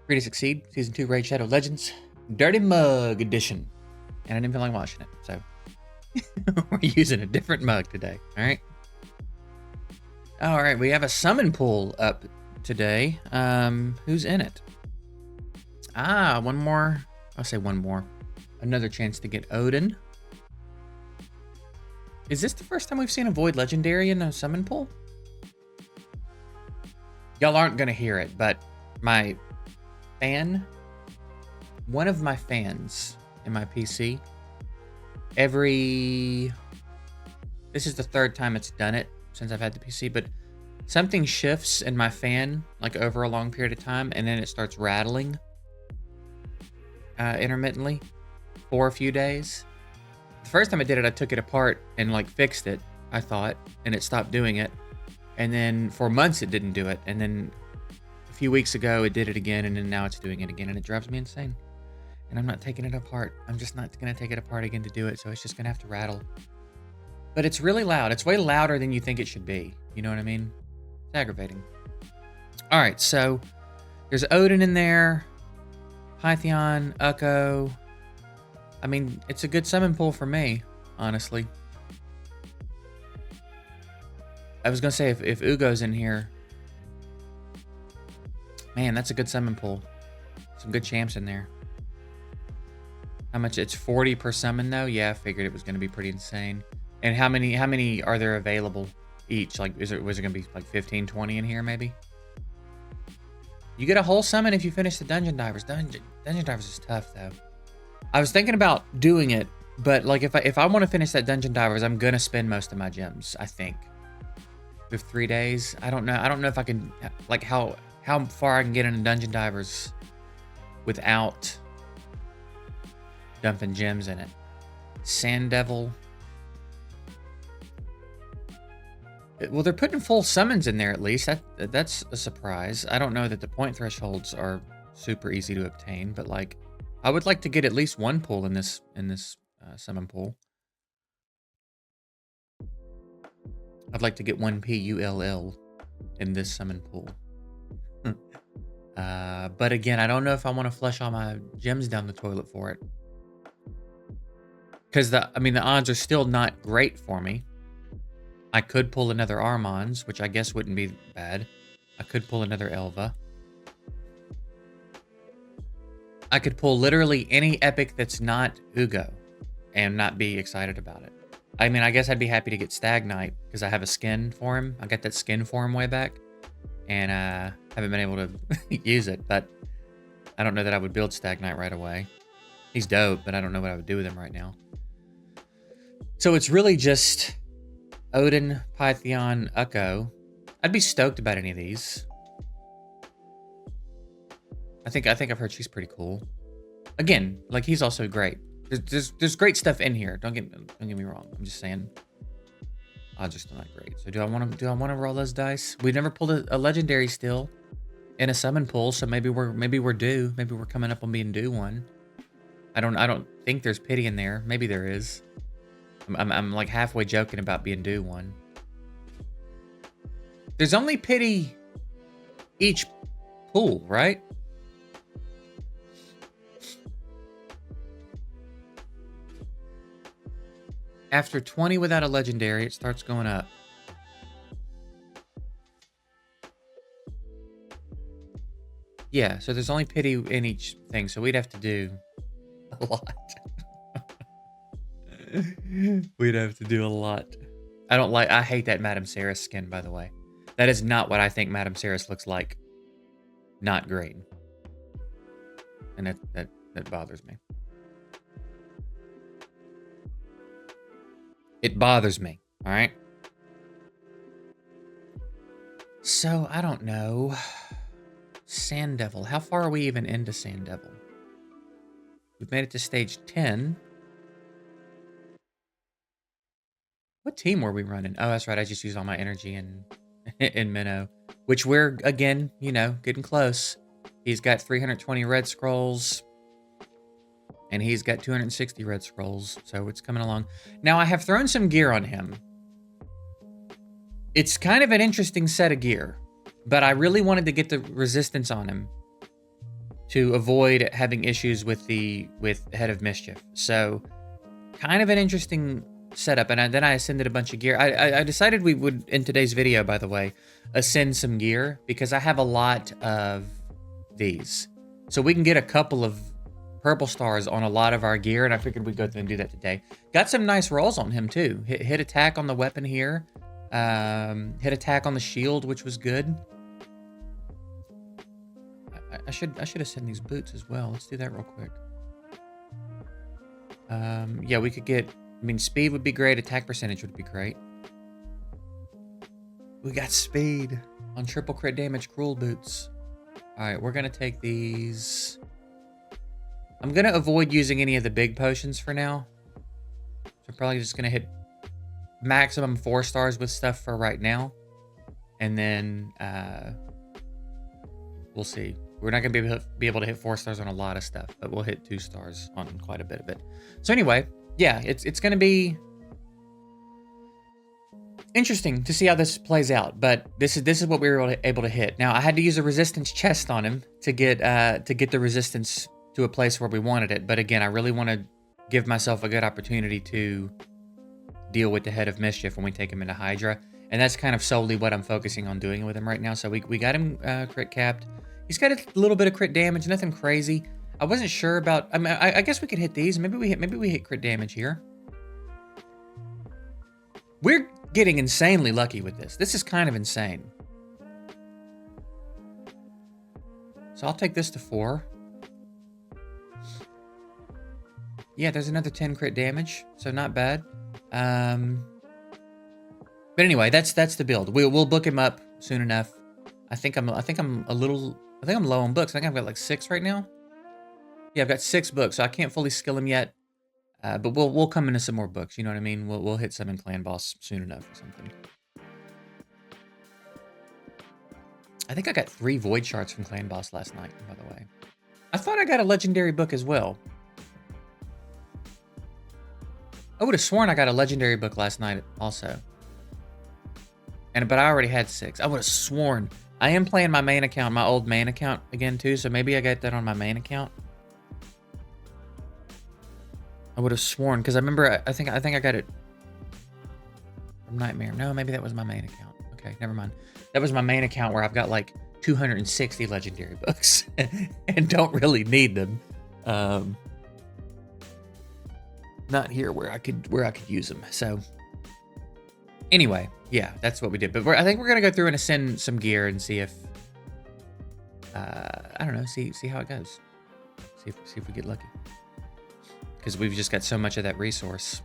Free to Succeed, Season 2 Raid Shadow Legends, Dirty Mug Edition. And I didn't feel like washing it, so we're using a different mug today, alright? Alright, we have a summon pool up today. Who's in it? One more. I'll say one more. Another chance to get Odin. Is this the first time we've seen a Void Legendary in a summon pool? Y'all aren't gonna hear it, but my fan, one of my fans in my PC, this is the third time it's done it since I've had the PC, but something shifts in my fan like over a long period of time, and then it starts rattling intermittently for a few days. The first time I did it, I took it apart and like fixed it, I thought, and it stopped doing it. And then for months it didn't do it. And then a few weeks ago it did it again, and then now it's doing it again, and it drives me insane. And I'm not taking it apart. I'm just not gonna take it apart again to do it, so it's just gonna have to rattle. But it's really loud. It's way louder than you think it should be. You know what I mean? It's aggravating. All right, so there's Odin in there, Pythion, Ukko. I mean, it's a good summon pool for me, honestly. I was gonna say if Ugo's in here, man, that's a good summon pool. Some good champs in there. How much? It's 40 per summon though. Yeah, I figured it was gonna be pretty insane. And how many are there available each? Like, was it gonna be like 15, 20 in here maybe? You get a whole summon if you finish the Dungeon Divers. Dungeon Divers is tough though. I was thinking about doing it, but like if I want to finish that Dungeon Divers, I'm gonna spend most of my gems, I think. With 3 days, I don't know. I don't know if I can, like, how far I can get into Dungeon Divers without dumping gems in it. Sand Devil. Well, they're putting full summons in there at least. That's a surprise. I don't know that the point thresholds are super easy to obtain, but like, I would like to get at least one pull in this summon pool. I'd like to get one PULL in this summon pool. But again, I don't know if I want to flush all my gems down the toilet for it. Because the odds are still not great for me. I could pull another Armons, which I guess wouldn't be bad. I could pull another Elva. I could pull literally any epic that's not Ugo and not be excited about it. I mean, I guess I'd be happy to get Stag Knight because I have a skin for him. I got that skin for him way back, and haven't been able to use it. But I don't know that I would build Stag Knight right away. He's dope, but I don't know what I would do with him right now. So it's really just Odin, Pythion, Ukko. I'd be stoked about any of these. I think I've heard she's pretty cool. Again, like, he's also great. There's great stuff in here. Don't get me wrong. I'm just saying, odds are still not great. So do I want to roll those dice? We've never pulled a legendary still in a summon pool, so maybe we're due. Maybe we're coming up on being due one. I don't think there's pity in there. Maybe there is. I'm like halfway joking about being due one. There's only pity each pool, right? After 20 without a legendary, it starts going up. Yeah, so there's only pity in each thing, so we'd have to do a lot. We'd have to do a lot. I hate that Madame Saris skin, by the way. That is not what I think Madame Saris looks like. Not green. And that bothers me. It bothers me, all right? So, I don't know. Sand Devil. How far are we even into Sand Devil? We've made it to stage 10. What team were we running? Oh, that's right. I just used all my energy in Minnow. Which we're, again, you know, getting close. He's got 320 red scrolls. And he's got 260 red scrolls, so it's coming along. Now, I have thrown some gear on him. It's kind of an interesting set of gear, but I really wanted to get the resistance on him. to avoid having issues with Head of Mischief. So kind of an interesting setup. And then I ascended a bunch of gear. I decided we would, in today's video, by the way, ascend some gear because I have a lot of these. So we can get a couple of purple stars on a lot of our gear, and I figured we'd go through and do that today. Got some nice rolls on him too. Hit attack on the weapon here. Hit attack on the shield, which was good. I should ascend these boots as well. Let's do that real quick. Yeah, we could get, I mean, speed would be great. Attack percentage would be great. We got speed on triple crit damage cruel boots. All right, we're going to take these. I'm going to avoid using any of the big potions for now. So I'm probably just going to hit maximum 4 stars with stuff for right now. And then we'll see. We're not going to be able to hit 4 stars on a lot of stuff, but we'll hit 2 stars on quite a bit of it. So anyway, yeah, it's going to be interesting to see how this plays out. But this is what we were able to hit. Now I had to use a resistance chest on him to get the resistance to a place where we wanted it. But again, I really want to give myself a good opportunity to deal with the Head of Mischief when we take him into Hydra. And that's kind of solely what I'm focusing on doing with him right now. So we got him crit capped. He's got a little bit of crit damage, nothing crazy. I wasn't sure about, I mean, I guess we could hit these. Maybe we hit crit damage here. We're getting insanely lucky with this. This is kind of insane. So I'll take this to 4. Yeah, there's another 10 crit damage, so not bad. But anyway, that's the build. We'll book him up soon enough. I think I'm low on books. I think I've got like 6 right now. Yeah, I've got 6 books, so I can't fully skill him yet. But we'll come into some more books. You know what I mean? We'll hit some in Clan Boss soon enough or something. I think I got 3 Void Shards from Clan Boss last night, by the way. I thought I got a legendary book as well. I would have sworn I got a legendary book last night also. But I already had 6. I would have sworn. I am playing my main account, my old main account again too, so maybe I got that on my main account. I would have sworn, because I remember, I think I got it from Nightmare. No, maybe that was my main account. Okay, never mind. That was my main account where I've got like 260 legendary books and don't really need them. Not here where I could use them. So anyway, yeah, that's what we did. But I think we're gonna go through and ascend some gear and see if I don't know, see how it goes. See if we get lucky. Because we've just got so much of that resource.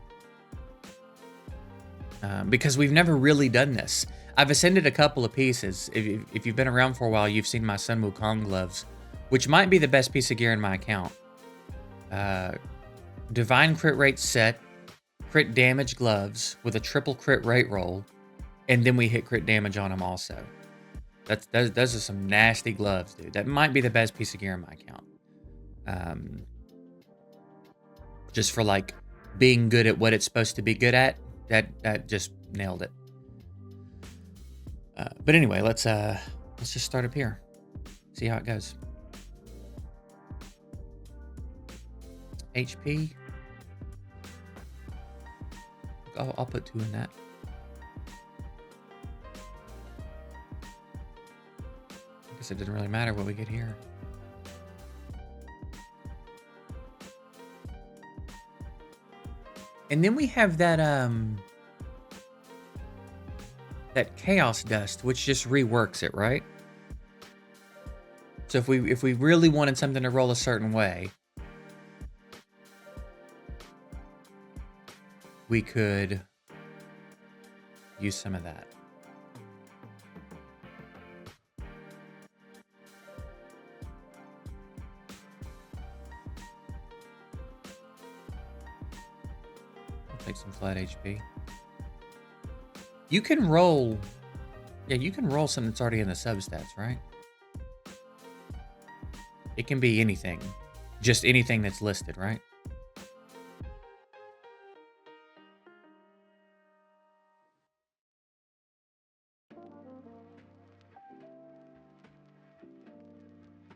Because we've never really done this. I've ascended a couple of pieces. If you've been around for a while, you've seen my Sun Wukong gloves, which might be the best piece of gear in my account. Divine crit rate set, crit damage gloves with a triple crit rate roll, and then we hit crit damage on them also. Those are some nasty gloves, dude. That might be the best piece of gear in my account. Just for like being good at what it's supposed to be good at, that just nailed it. But anyway, let's just start up here. See how it goes. HP. I'll put 2 in that. I guess it doesn't really matter what we get here. And then we have that that chaos dust, which just reworks it, right? So if we really wanted something to roll a certain way, we could use some of that. I'll take some flat HP. You can roll, yeah, you can roll something that's already in the substats, right? It can be anything, just anything that's listed, right?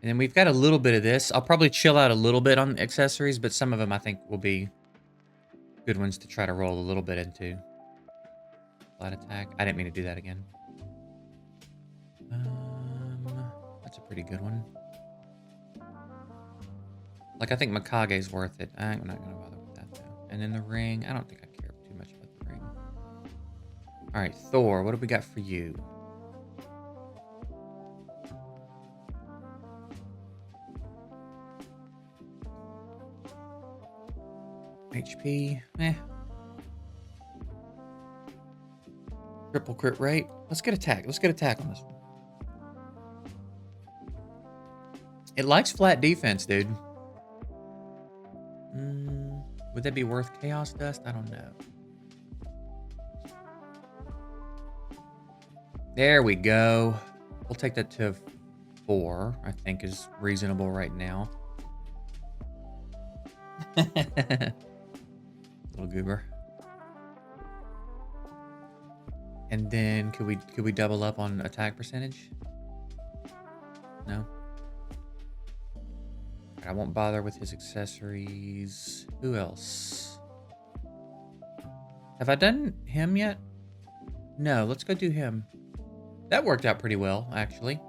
And then we've got a little bit of this. I'll probably chill out a little bit on accessories, but some of them I think will be good ones to try to roll a little bit into. Flat attack. I didn't mean to do that again. That's a pretty good one. Like, I think Mikage's worth it. I'm not going to bother with that, though. And then the ring. I don't think I care too much about the ring. All right, Thor. What do we got for you? HP. Eh. Triple crit rate. Let's get attack. Let's get attack on this one. It likes flat defense, dude. Would that be worth Chaos Dust? I don't know. There we go. We'll take that to 4, I think is reasonable right now. Little goober. And then could we double up on attack percentage? No. I won't bother with his accessories. Who else? Have I done him yet? No, let's go do him. That worked out pretty well, actually.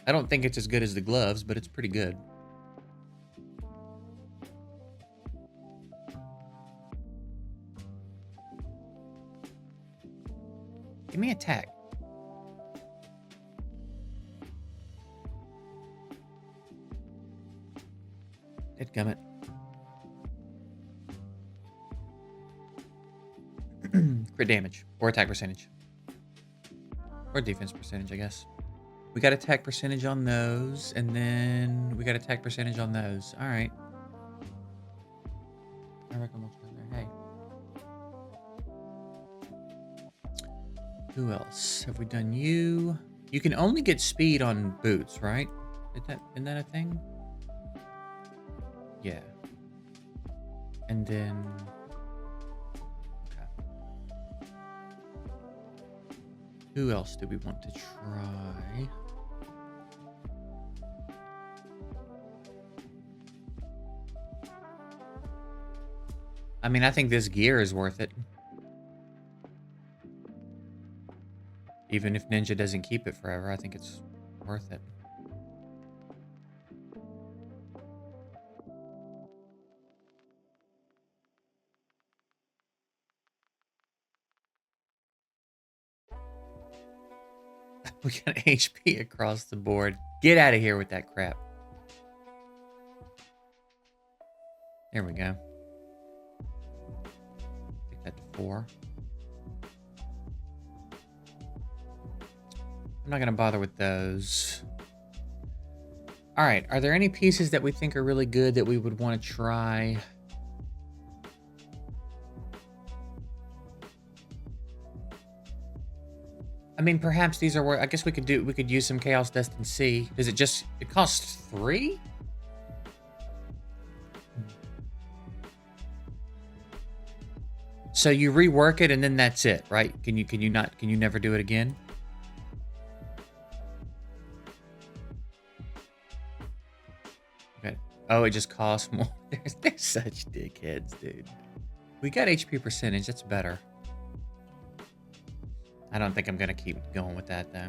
I don't think it's as good as the gloves, but it's pretty good. Give me attack. Dadgummit. Crit damage. Or attack percentage. Or defense percentage, I guess. We got attack percentage on those. And then we got attack percentage on those. Alright. I reckon we'll try there. Hey. Who else? Have we done you? You can only get speed on boots, right? Isn't that a thing? Yeah. And then... Okay. Who else do we want to try? I mean, I think this gear is worth it. Even if Ninja doesn't keep it forever, I think it's worth it. We got HP across the board. Get out of here with that crap. There we go. Take that to 4. I'm not going to bother with those. All right. Are there any pieces that we think are really good that we would want to try? I mean, perhaps these are where I guess we could use some Chaos Dust and see. Does it just, it costs 3? So you rework it and then that's it, right? Can you never do it again? Okay. Oh, it just costs more. They're such dickheads, dude. We got HP percentage, that's better. I don't think I'm gonna keep going with that though.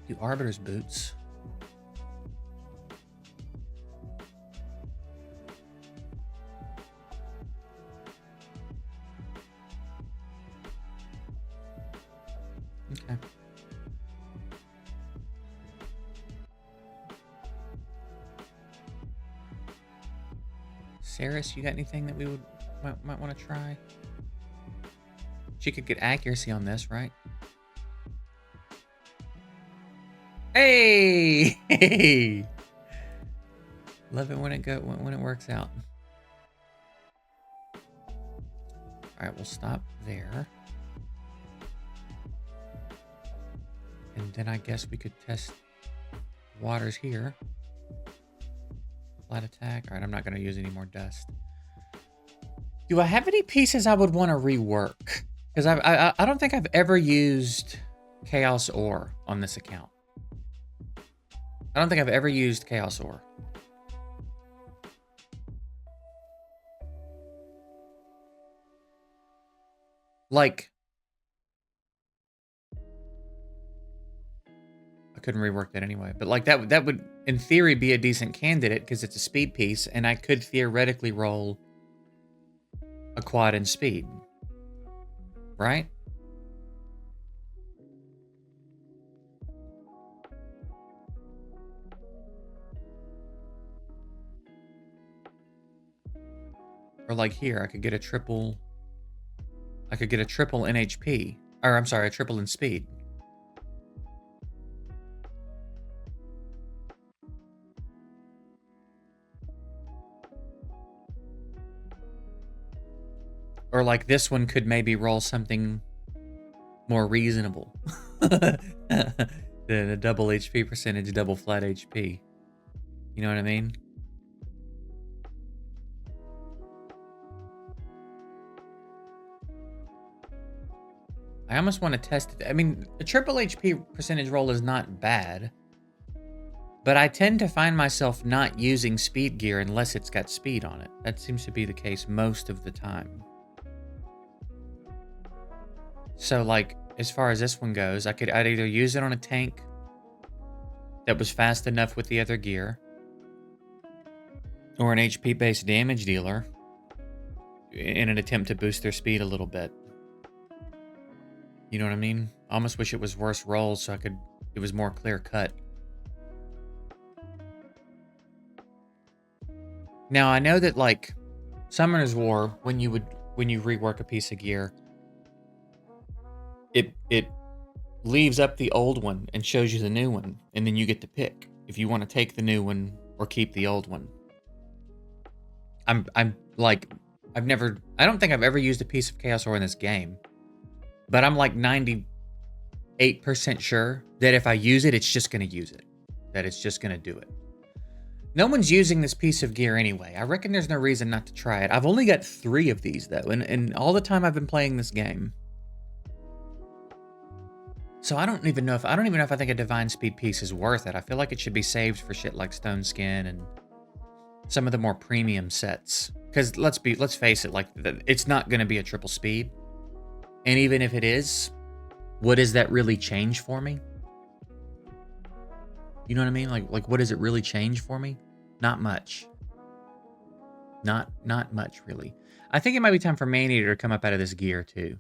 Do Arbiter's boots. Okay. Saris, you got anything that we might want to try? She could get accuracy on this, right? Hey! Hey! Love it when it works out. All right, we'll stop there. And then I guess we could test waters here. Flat attack. All right, I'm not going to use any more dust. Do I have any pieces I would want to rework? Because I don't think I've ever used Chaos Ore on this account. I don't think I've ever used Chaos Ore. Like, I couldn't rework that anyway, but like that would in theory be a decent candidate because it's a speed piece, and I could theoretically roll a quad in speed, right? Or like here, I could get a triple. I could get a triple in HP, or I'm sorry, a triple in speed. Or like this one could maybe roll something more reasonable than a double HP percentage, double flat HP. You know what I mean? I almost want to test it. I mean, a triple HP percentage roll is not bad, but I tend to find myself not using speed gear unless it's got speed on it. That seems to be the case most of the time. So like, as far as this one goes, I'd either use it on a tank that was fast enough with the other gear, or an HP-based damage dealer in an attempt to boost their speed a little bit. You know what I mean? I almost wish it was worse rolls so it was more clear cut. Now I know that like Summoner's War, when you rework a piece of gear, it leaves up the old one and shows you the new one, and then you get to pick if you want to take the new one or keep the old one. I'm like, I don't think I've ever used a piece of Chaos Ore in this game, but I'm like 98% sure that if I use it, it's just going to use it. That it's just going to do it. No one's using this piece of gear anyway. I reckon there's no reason not to try it. I've only got 3 of these though, and all the time I've been playing this game. So I don't even know if I think a Divine Speed piece is worth it. I feel like it should be saved for shit like Stone Skin and some of the more premium sets. Because let's face it, like it's not going to be a triple speed. And even if it is, what does that really change for me? You know what I mean? Like what does it really change for me? Not much. Not much really. I think it might be time for Maneater to come up out of this gear too.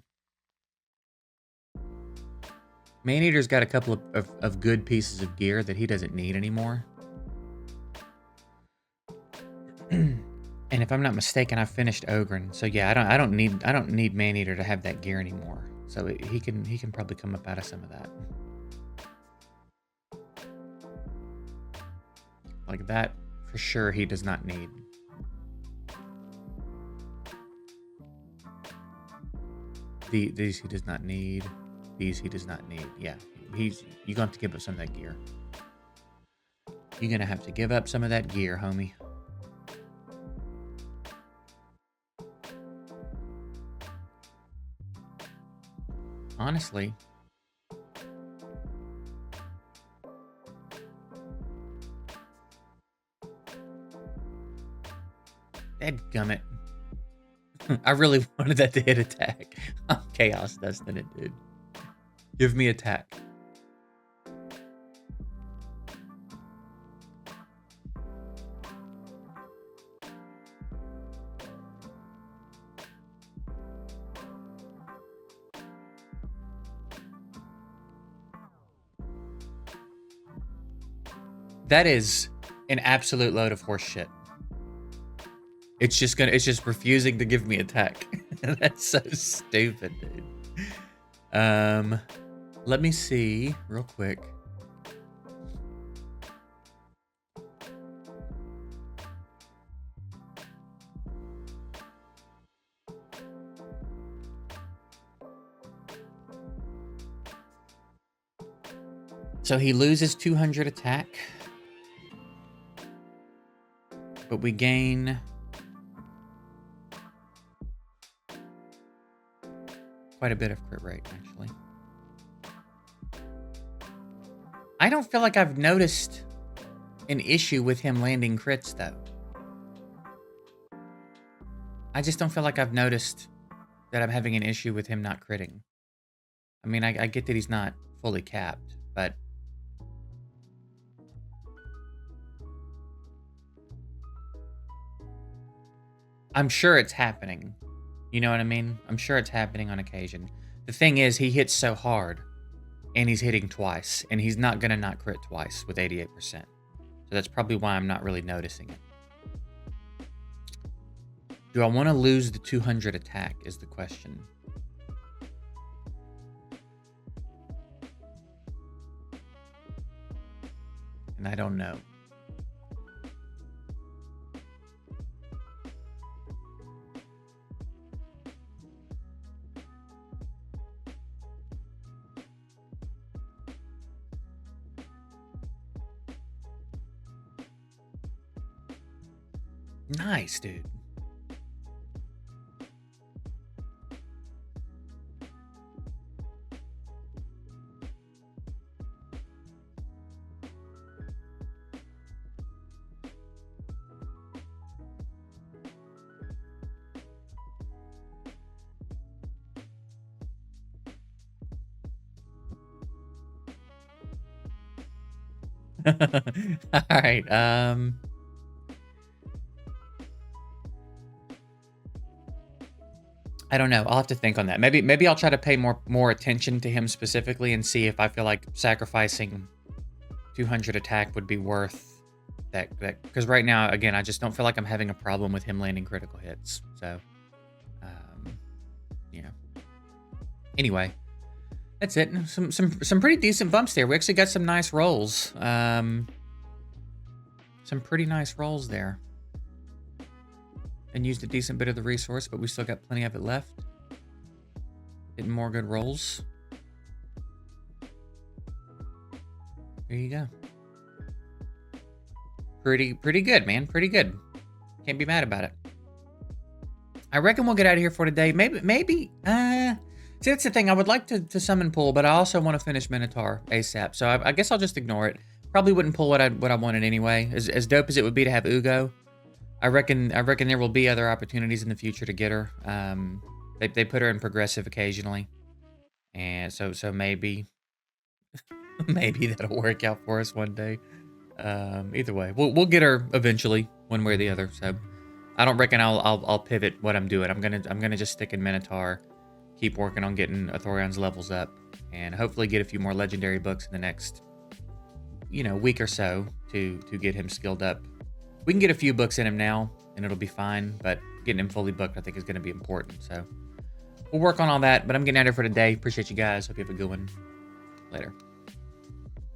Maneater's got a couple of good pieces of gear that he doesn't need anymore. And if I'm not mistaken, I finished Ogren. So yeah, I don't need Maneater to have that gear anymore. So he can probably come up out of some of that. Like that for sure he does not need. These he does not need. These he does not need. Yeah, you're gonna have to give up some of that gear. You're gonna have to give up some of that gear, homie. Honestly. Dadgummit. I really wanted that to hit attack. I'm chaos dusting it, dude. Give me attack. That is an absolute load of horse shit. It's just refusing to give me attack. That's so stupid, dude. Let me see real quick. So he loses 200 attack, but we gain quite a bit of crit rate, actually. I don't feel like I've noticed an issue with him landing crits, though. I just don't feel like I've noticed that I'm having an issue with him not critting. I mean, I get that he's not fully capped, but... I'm sure it's happening. You know what I mean? I'm sure it's happening on occasion. The thing is, he hits so hard, and he's hitting twice, and he's not going to not crit twice with 88%. So that's probably why I'm not really noticing it. Do I want to lose the 200 attack is the question. And I don't know. Nice, dude. All right. I don't know. I'll have to think on that. Maybe I'll try to pay more attention to him specifically and see if I feel like sacrificing 200 attack would be worth that. Because right now, again, I just don't feel like I'm having a problem with him landing critical hits. So, yeah. Anyway, that's it. Some pretty decent bumps there. We actually got some nice rolls. Some pretty nice rolls there. And used a decent bit of the resource, but we still got plenty of it left. Getting more good rolls. There you go. Pretty good, man. Pretty good. Can't be mad about it. I reckon we'll get out of here for today. Maybe. See, that's the thing. I would like to summon pull, but I also want to finish Minotaur ASAP. So I guess I'll just ignore it. Probably wouldn't pull what I wanted anyway. As dope as it would be to have Ugo, I reckon there will be other opportunities in the future to get her. They put her in progressive occasionally, and so maybe maybe that'll work out for us one day. Either way, we'll get her eventually, one way or the other. So I don't reckon I'll pivot what I'm doing. I'm gonna just stick in Minotaur, keep working on getting Athorion's levels up, and hopefully get a few more legendary books in the next week or so to get him skilled up. We can get a few books in him now, and it'll be fine, but getting him fully booked, I think, is going to be important. So we'll work on all that, but I'm getting out of here for today. Appreciate you guys. Hope you have a good one. Later.